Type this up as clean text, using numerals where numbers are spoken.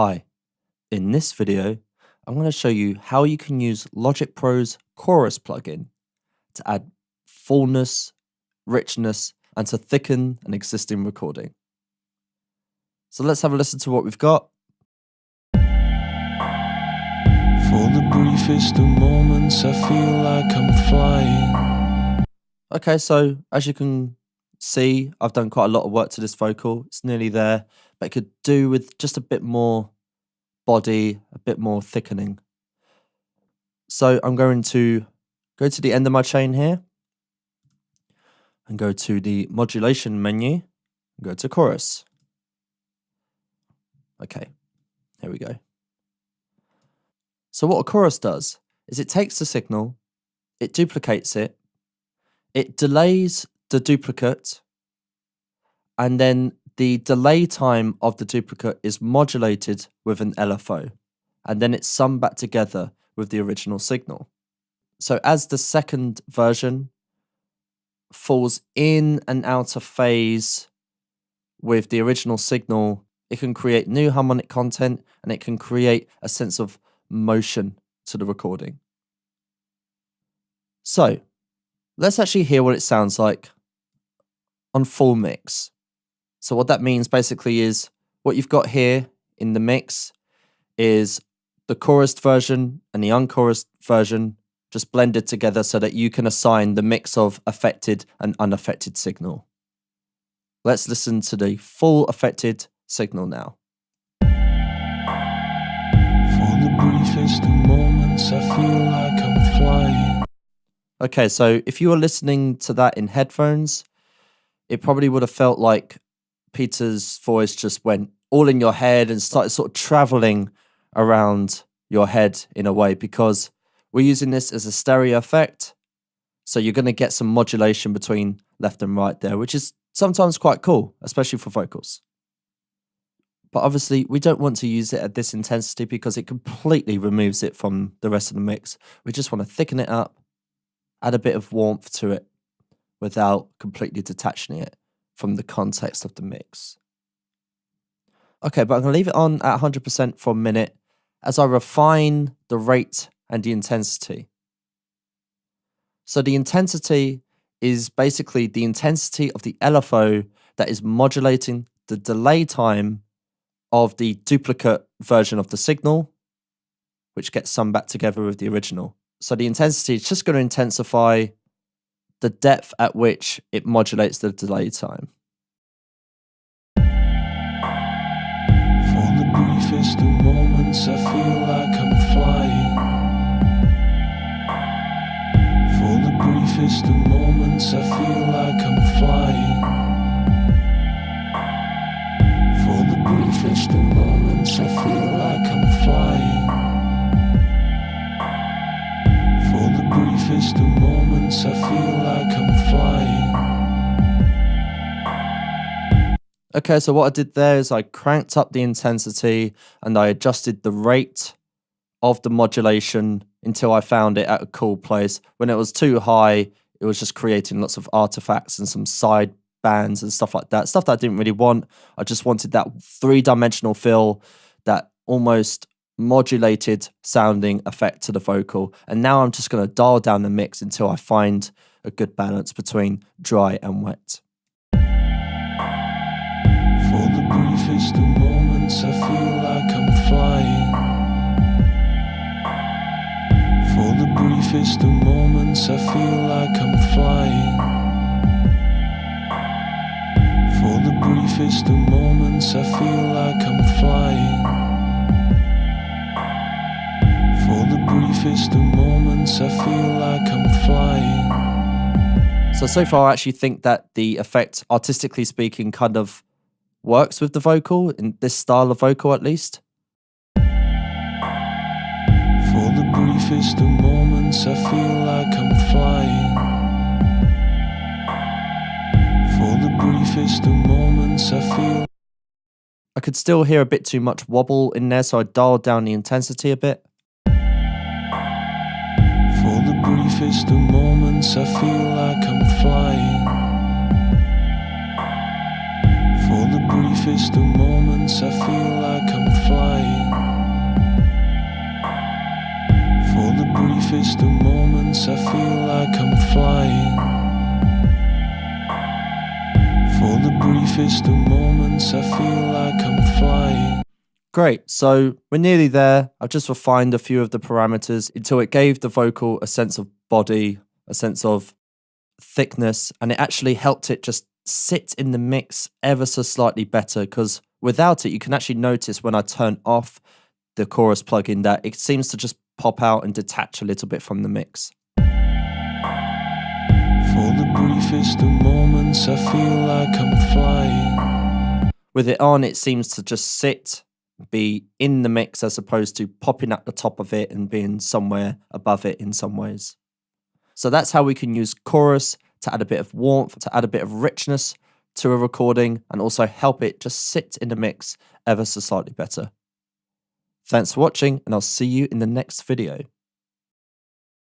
Hi, in this video, I'm going to show you how you can use Logic Pro's Chorus plugin to add fullness, richness, and to thicken an existing recording. So let's have a listen to what we've got. For the briefest of moments, I feel like I'm flying. Okay, so as you can see, I've done quite a lot of work to this vocal. It's nearly there, but it could do with just a bit more body, a bit more thickening. So I'm going to go to the end of my chain here and go to the modulation menu and go to chorus. Okay, here we go. So what a chorus does is it takes the signal, it duplicates it, it delays the duplicate, and then the delay time of the duplicate is modulated with an LFO, and then it's summed back together with the original signal. So as the second version falls in and out of phase with the original signal, it can create new harmonic content and it can create a sense of motion to the recording. So let's actually hear what it sounds like on full mix. So what that means basically is what you've got here in the mix is the chorused version and the unchorused version just blended together so that you can assign the mix of affected and unaffected signal. Let's listen to the full affected signal now. For the briefest of moments, I feel like I'm flying. Okay, so if you were listening to that in headphones, it probably would have felt like Peter's voice just went all in your head and started sort of traveling around your head in a way, because we're using this as a stereo effect. So you're going to get some modulation between left and right there, which is sometimes quite cool, especially for vocals. But obviously we don't want to use it at this intensity because it completely removes it from the rest of the mix. We just want to thicken it up, add a bit of warmth to it without completely detaching it from the context of the mix. Okay, but I'm going to leave it on at 100% for a minute as I refine the rate and the intensity. So the intensity is basically the intensity of the LFO that is modulating the delay time of the duplicate version of the signal, which gets summed back together with the original. So the intensity is just going to intensify the depth at which it modulates the delay time. For the briefest of moments, I feel like I'm flying. For the briefest of moments, I feel like I'm flying. For the briefest of moments, I feel like I'm flying. For the briefest of moments, I feel like I'm flying. Okay, so what I did there is I cranked up the intensity and I adjusted the rate of the modulation until I found it at a cool place. When it was too high, it was just creating lots of artifacts and some side bands and stuff like that. Stuff that I didn't really want. I just wanted that three-dimensional feel, that almost modulated sounding effect to the vocal. And now I'm just going to dial down the mix until I find a good balance between dry and wet. For the briefest of moments, I feel like I'm flying. For the briefest of moments, I feel like I'm flying. For the briefest of moments, I feel like I'm flying. For the briefest of moments, I feel like I'm flying. So far I actually think that the effect, artistically speaking, kind of works with the vocal, in this style of vocal at least. For the briefest of moments, I feel like I'm flying. For the briefest of moments, I feel... I could still hear a bit too much wobble in there, so I dialed down the intensity a bit. For the briefest of moments, I feel like I'm flying. For the briefest of moments, I feel like I'm flying. moments I feel like I'm flying. For the briefest of moments I feel like I'm flying. Great, so we're nearly there. I've just refined a few of the parameters until it gave the vocal a sense of body, a sense of thickness, and it actually helped it just sit in the mix ever so slightly better, because without it, you can actually notice when I turn off the chorus plugin that it seems to just pop out and detach a little bit from the mix. For the briefest of moments I feel like I'm flying. With it on, it seems to just sit, be in the mix as opposed to popping at the top of it and being somewhere above it in some ways. So that's how we can use chorus to add a bit of warmth, to add a bit of richness to a recording, and also help it just sit in the mix ever so slightly better. Thanks for watching, and I'll see you in the next video.